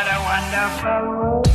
What a wonderful world.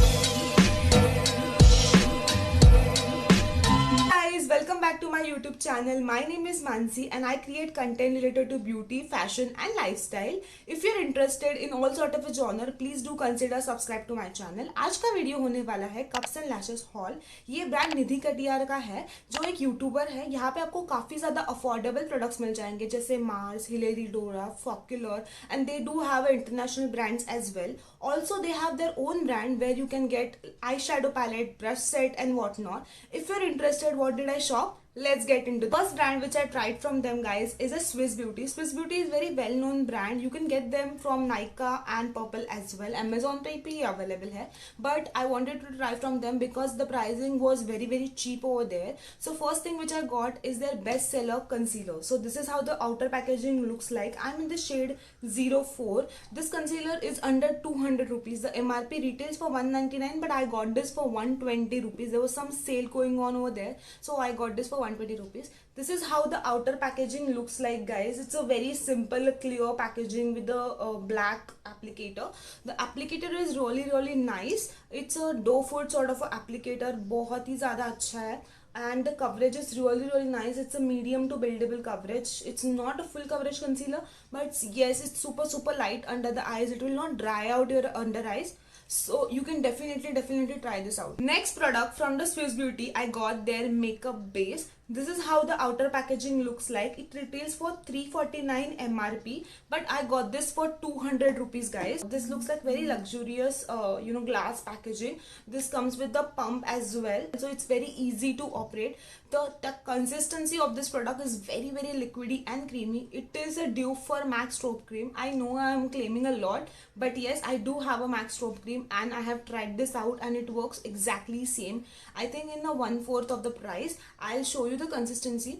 Guys, welcome back to my YouTube channel. My name is Mansi and I create content related to beauty, fashion and lifestyle. If you're interested in all sort of a genre, please do consider subscribe to my channel. आज का video होने वाला है cups and lashes hall. ये brand निधि कटियार का है जो एक यूट्यूबर है। यहाँ पे आपको काफी ज्यादा अफोर्डेबल प्रोडक्ट्स मिल जाएंगे जैसे मार्स, हिलेरी डोरा, फॉक्यूलर and they do have international brands as well. Also, they have their own brand where you can get eyeshadow palette, brush set and whatnot. If you're interested, what did I shop? Let's get into the first brand which I tried from them, guys, is a Swiss Beauty. Swiss Beauty is very well known brand. You can get them from Nykaa and Purple as well. Amazon पे भी available है, but I wanted to try from them because the pricing was very cheap over there. So first thing which I got is their best seller concealer. So this is how the outer packaging looks like. I'm in the shade 04. This concealer is under 200 rupees. The MRP retails for 199, but I got this for 120 rupees. There was some sale going on over there, so I got this for 120 rupees. This is how the outer packaging looks like, guys. It's a very simple clear packaging with a black applicator. The applicator is really nice. It's a doe foot sort of a applicator. बहुत ही ज़्यादा अच्छा है. And the coverage is really nice. It's a medium to buildable coverage. It's not a full coverage concealer, but yes, it's super light under the eyes. It will not dry out your under eyes, so you can definitely try this out. Next product from the Swiss Beauty, I got their makeup base. This is how the outer packaging looks like. It retails for 349 MRP, but I got this for 200 rupees, guys. This looks like very luxurious glass packaging. This comes with the pump as well, so it's very easy to operate. The consistency of this product is very liquidy and creamy. It is a dupe for MAC Strobe Cream. I know I am claiming a lot, but yes, I do have a MAC Strobe Cream and I have tried this out and it works exactly same. I think in the 1/4 of the price. I'll show you the consistency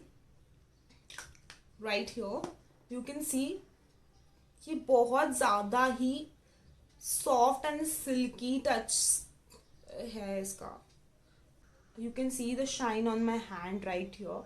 right here. You can see कि बहुत ज़्यादा ही soft and silky touch है इसका. You can see the shine on my hand right here.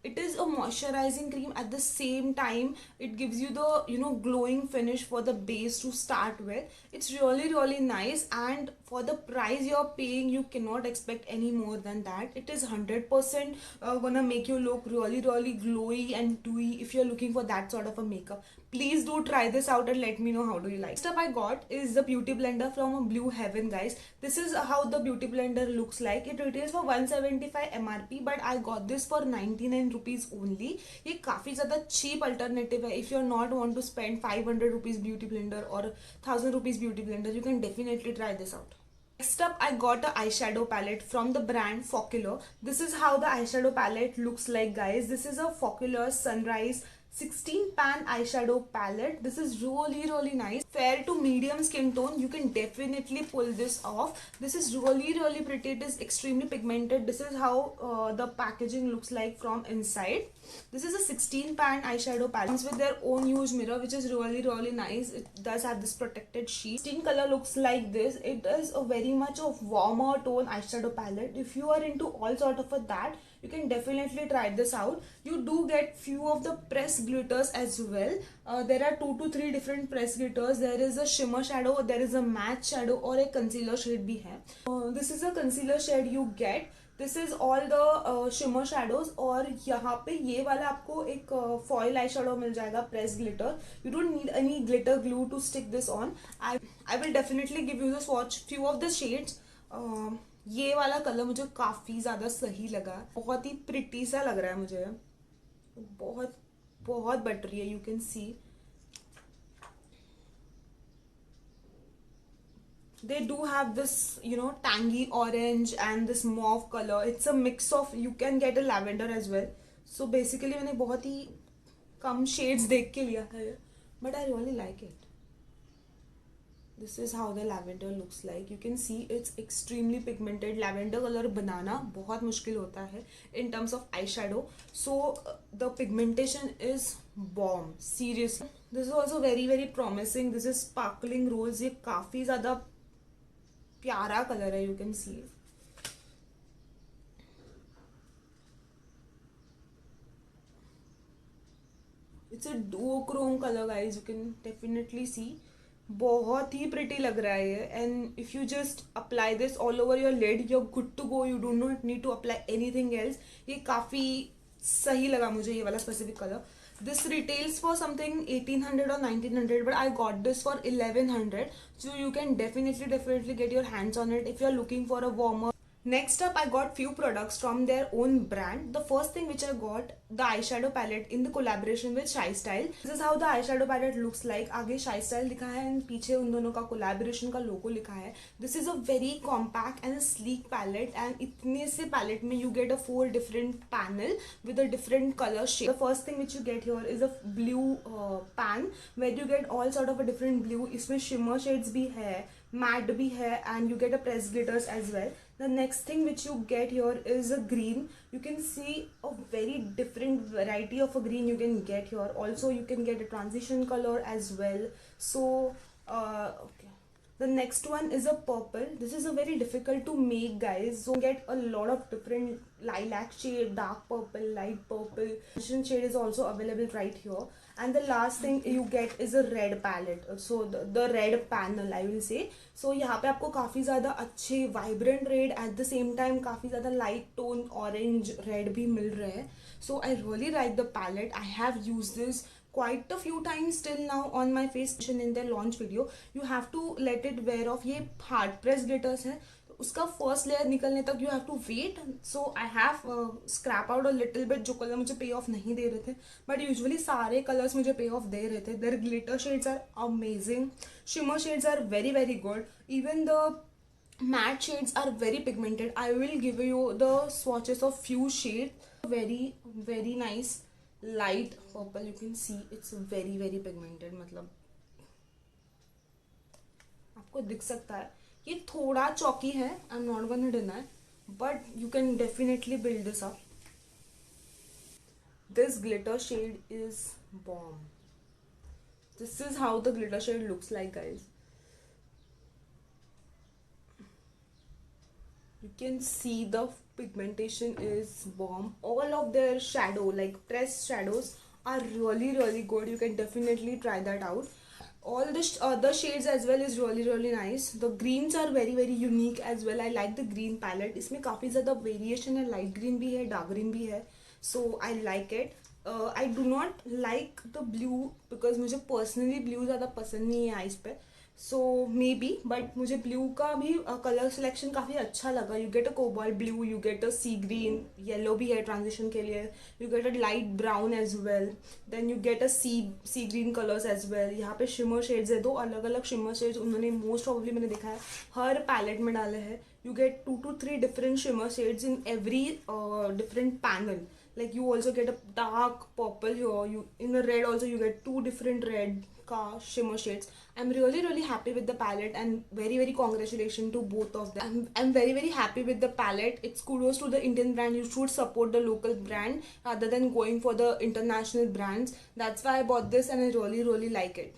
It is a moisturizing cream. At the same time, it gives you the glowing finish for the base to start with. It's really nice, and for the price you're paying, you cannot expect any more than that. It is 100% gonna make you look really glowy and dewy if you're looking for that sort of a makeup. Please do try this out and let me know how do you like. Next up I got is the beauty blender from Blue Heaven, guys. This is how the beauty blender looks like. It retails for 175 MRP, but I got this for 99 rupees only. ये काफी ज़्यादा cheap alternative है. If you're not want to spend 500 rupees beauty blender or 1000 rupees beauty blender, you can definitely try this out. Next up, I got a eyeshadow palette from the brand Foccular. This is how the eyeshadow palette looks like, guys. This is a Foccular Sunrise 16 pan eyeshadow palette. This is really nice. Fair to medium skin tone. You can definitely pull this off. This is really pretty. It is extremely pigmented. This is how the packaging looks like from inside. This is a 16 pan eyeshadow palette. Comes with their own huge mirror, which is really nice. It does have this protected sheet. Skin color looks like this. It is a very much of warmer tone eyeshadow palette. If you are into all sort of that, you can definitely try this out. You do get few of the press glitters as well. There are 2 to 3 different press glitters. There is a shimmer shadow, there is a matte shadow और एक concealer shade भी है. This is a concealer shade you get. This is all the shimmer shadows और यहाँ पे ये वाला आपको एक foil eyeshadow मिल जाएगा press glitter. You don't need any glitter glue to stick this on. I will definitely give you the swatch few of the shades. ये वाला कलर मुझे काफ़ी ज़्यादा सही लगा. बहुत ही प्रिटी सा लग रहा है मुझे. बहुत बटरी है. You can see they do have this tangy orange and this mauve color. It's a mix of, you can get a lavender as well. So basically मैंने बहुत ही कम shades देख के लिया था, but I really like it. This is how the lavender looks like. You can see it's extremely pigmented. Lavender color बनाना बहुत मुश्किल होता है in terms of eyeshadow. So the pigmentation is bomb. Seriously. This is also very promising. This is sparkling rose. ये काफी ज़्यादा प्यारा colour है. You can see. It's a duochrome color, guys. You can definitely see. बहुत ही pretty लग रहा है ये, and if you just apply this all over your lid you are good to go, you don't not need to apply anything else. ये काफ़ी सही लगा मुझे ये वाला specific colour. This retails for something 1800 or 1900, but I got this for 1100. So you can definitely get your hands on it if you are looking for a warmer. Next up, I got few products from their own brand. The first thing which I got, the eyeshadow palette in the collaboration with Shy Style. This is how the eyeshadow palette looks like. आगे Shy Style लिखा है and पीछे उन दोनों का collaboration का logo लिखा है. This is a very compact and a sleek palette, and इतने से palette में you get a 4 different panel with a different color shade. The first thing which you get here is a blue pan where you get all sort of a different blue. इसमें shimmer shades भी है, matte भी है, and you get a pressed glitters as well. The next thing which you get here is a green. You can see a very different variety of a green you can get here. Also you can get a transition color as well. So okay. The next one is a purple. This is a very difficult to make, guys. So you get a lot of different lilac shade, dark purple, light purple. Transition shade is also available right here. And the last thing you get is a red palette. So the red panel I will say. So यहाँ पे आपको काफ़ी ज़्यादा अच्छे vibrant red at the same time काफ़ी ज़्यादा light tone orange red भी मिल रहे हैं. So I really like the palette. I have used this quite a few times till now on my face in their launch video. You have to let it wear off. ये hard press glitters है, उसका first layer निकलने तक you have to wait. So I have scrap out a little bit जो colour मुझे pay of नहीं दे रहे थे, बट यूजुअली सारे कलर्स मुझे पे ऑफ दे रहे थे. Their glitter shades are amazing, shimmer shades are very very good, even the matte shades are very pigmented. I will give you the swatches of few shades. Very nice light purple, you can see it's very pigmented. मतलब आपको दिख सकता है ये थोड़ा chalky है, I am not gonna deny, but you can definitely build this up. This glitter shade is bomb. This is how the glitter shade looks like, guys. You can see the pigmentation is bomb. All of their shadow, like pressed shadows, are really good. You can definitely try that out. All the other shades as well is really nice. The greens are very unique as well. I like the green palette. इसमें काफ़ी ज़्यादा variation है, light green भी है, dark green भी है. So I like it. I do not like the blue because मुझे personally blue ज़्यादा पसंद नहीं है eyes पे. सो मे बी, बट मुझे ब्लू का भी कलर सिलेक्शन काफ़ी अच्छा लगा. You get a cobalt blue, you get a sea green, yellow भी है ट्रांजिशन के लिए, you get a light brown as well, then you get a sea green colours as well. यहाँ पे शिमर शेड्स है, 2 अलग शिमर शेड्स उन्होंने most probably मैंने देखा है हर पैलेट में डाले हैं. You get 2 to 3 different shimmer shades in every different panel. Like you also get a dark purple here, you in the red also you get 2 different red ka shimmer shades. I'm really happy with the palette, and very congratulations to both of them. I'm very happy with the palette. It's kudos to the Indian brand. You should support the local brand rather than going for the international brands. That's why I bought this, and I really like it.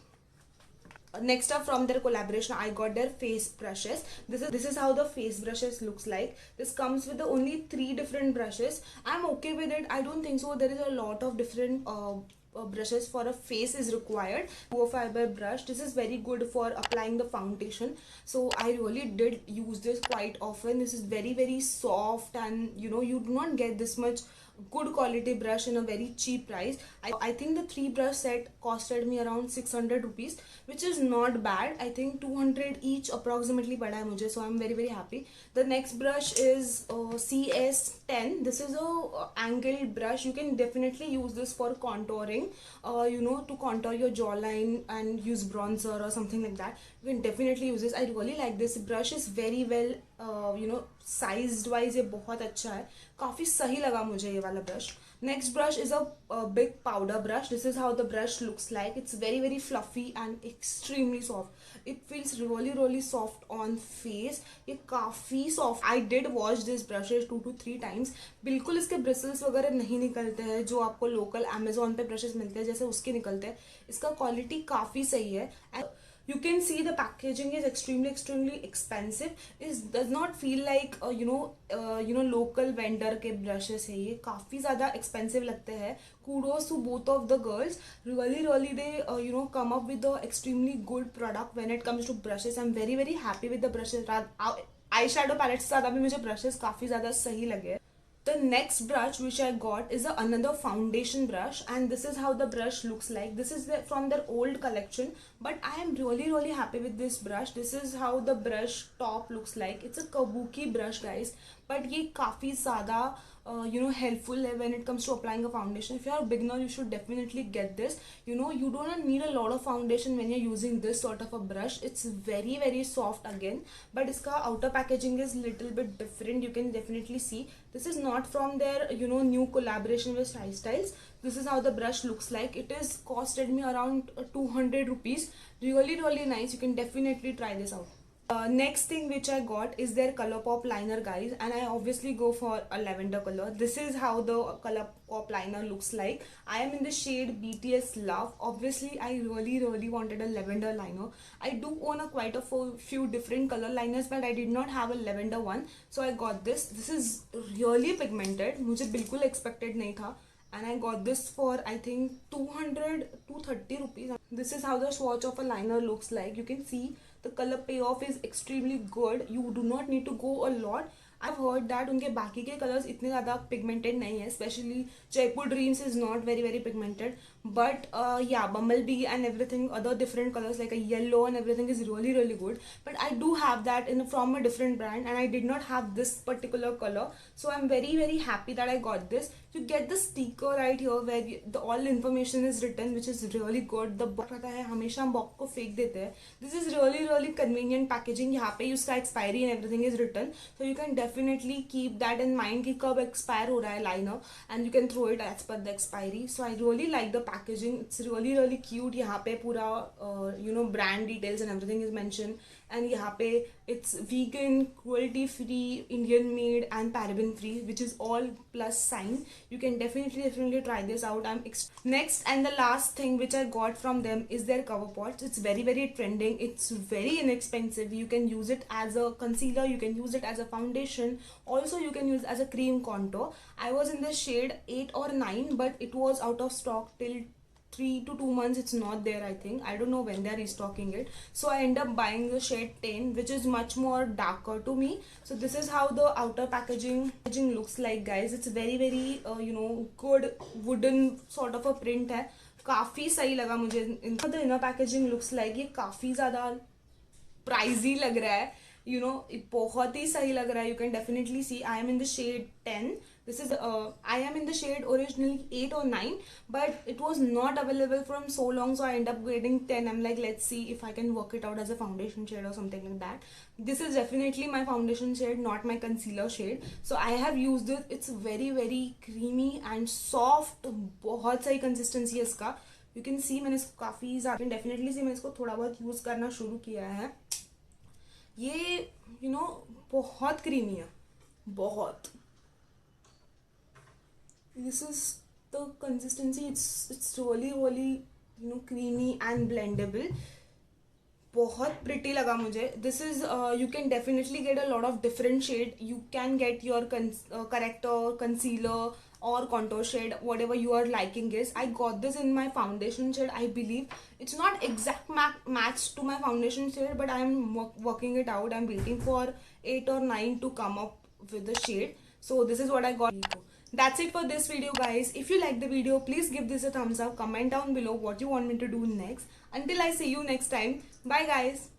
Next up from their collaboration, I got their face brushes. This is how the face brushes looks like. This comes with the only 3 different brushes. I'm okay with it. I don't think so there is a lot of different brushes for a face is required. Duo fiber brush, this is very good for applying the foundation, so I really did use this quite often. This is very soft, and you do not get this much good quality brush in a very cheap price. I think the 3 brush set costed me around 600 rupees, which is not bad. I think 200 each approximately पड़ा है मुझे, so I'm very happy. The next brush is CS10. This is a angled brush. You can definitely use this for contouring, to contour your jawline and use bronzer or something like that. You can definitely use this. I really like this brush. Is very well size wise ये बहुत अच्छा है, काफ़ी सही लगा मुझे ये वाला brush. Next brush is a big powder brush. This is how the brush looks like. It's very fluffy and extremely soft. It feels really soft on face. ये काफ़ी soft. I did wash this brushes 2 to 3 times. बिल्कुल इसके bristles वगैरह नहीं निकलते हैं जो आपको लोकल अमेजोन पे ब्रशेज मिलते हैं जैसे उसके निकलते हैं. इसका क्वालिटी काफ़ी सही है. You can see the packaging is extremely expensive. It does not feel like local vendor के brushes है ये, काफ़ी ज़्यादा expensive लगते हैं. Kudos to both of the girls. Really they come up with the extremely good product when it comes to brushes. I'm very happy with the brushes. Eye shadow palette से ज़्यादा भी मुझे ब्रशेस काफ़ी ज़्यादा सही लगे. The next brush which I got is another foundation brush, and this is how the brush looks like. This is from their old collection, but I am really happy with this brush. This is how the brush top looks like. It's a kabuki brush guys, but ये काफ़ी ज़्यादा helpful है when it comes to applying a foundation. If you are a beginner, you should definitely get this. You don't need a lot of foundation when you're using this sort of a brush. It's very soft again, but इसका outer packaging is little bit different. You can definitely see this is not from their new collaboration with Shy Styles. This is how the brush looks like. It is costed me around 200 rupees. Really nice. You can definitely try this out. Next thing which I got is their Colourpop liner guys, and I obviously go for a lavender color. This is how the Colourpop liner looks like. I am in the shade BTS Love. Obviously I really wanted a lavender liner. I do own quite a few different color liners, but I did not have a lavender one, so I got this. This is really pigmented. मुझे बिल्कुल expected नहीं था, and I got this for I think 230 rupees. This is how the swatch of a liner looks like. You can see the color payoff is extremely good. You do not need to go a lot. I've heard that उनके बाकी के colours इतने ज़्यादा pigmented नहीं है, specially Jaipur dreams is not very pigmented, but yeah, Bumblebee and everything, other different colors like a yellow and everything is really good. But I do have that from a different brand, and I did not have this particular color, so I'm very happy that I got this. You get the sticker right here where the all information is written, which is really good. The box रहता है, हमेशा हम box को फेंक देते हैं. This is really convenient packaging. यहाँ पे उसका expiry and everything is written, so you can definitely keep that in mind कि कब expire हो रहा है liner, and you can throw it as per the expiry. So I really like the packaging. It's really cute. यहाँ पे पूरा brand details and everything is mentioned, and यहाँ पे it's vegan, cruelty free, Indian made and paraben free, which is all plus sign. You can definitely try this out. Next and the last thing which I got from them is their cover pots. It's very trending. It's very inexpensive. You can use it as a concealer, you can use it as a foundation, also you can use it as a cream contour. I was in the shade 8 or 9, but it was out of stock till 3 to 2 months. It's not there, I think. I don't know when they're restocking it, so I end up buying the shade 10, which is much more darker to me. So this is how the outer packaging looks like guys. It's very good wooden sort of a print है, काफ़ी सही लगा मुझे. The inner packaging looks like ये काफ़ी ज़्यादा pricey लग रहा है, बहुत ही सही लग रहा है. You can definitely see I am in the shade 10. This is I am in the shade originally 8 or 9, but it was not available from so long, so I end up getting 10. I'm like, let's see if I can work it out as a foundation shade or something like that. This is definitely my foundation shade, not my concealer shade, so I have used it. It's very creamy and soft. बहुत सही consistency है इसका. You can see मैंने इसको काफ़ी ज़्यादा, you can definitely see मैंने इसको थोड़ा बहुत यूज़ करना शुरू किया है. ये बहुत क्रीमी है, बहुत. This is the consistency. It's really creamy and blendable. बहुत pretty लगा मुझे. This is you can definitely get a lot of different shade. You can get your corrector, concealer or contour shade, whatever you are liking is. I got this in my foundation shade. I believe it's not exact match to my foundation shade, but I am working it out. I'm waiting for 8 or 9 to come up with the shade. So this is what I got. That's it for this video guys. If you like the video, please give this a thumbs up. Comment down below what you want me to do next. Until I see you next time. Bye guys.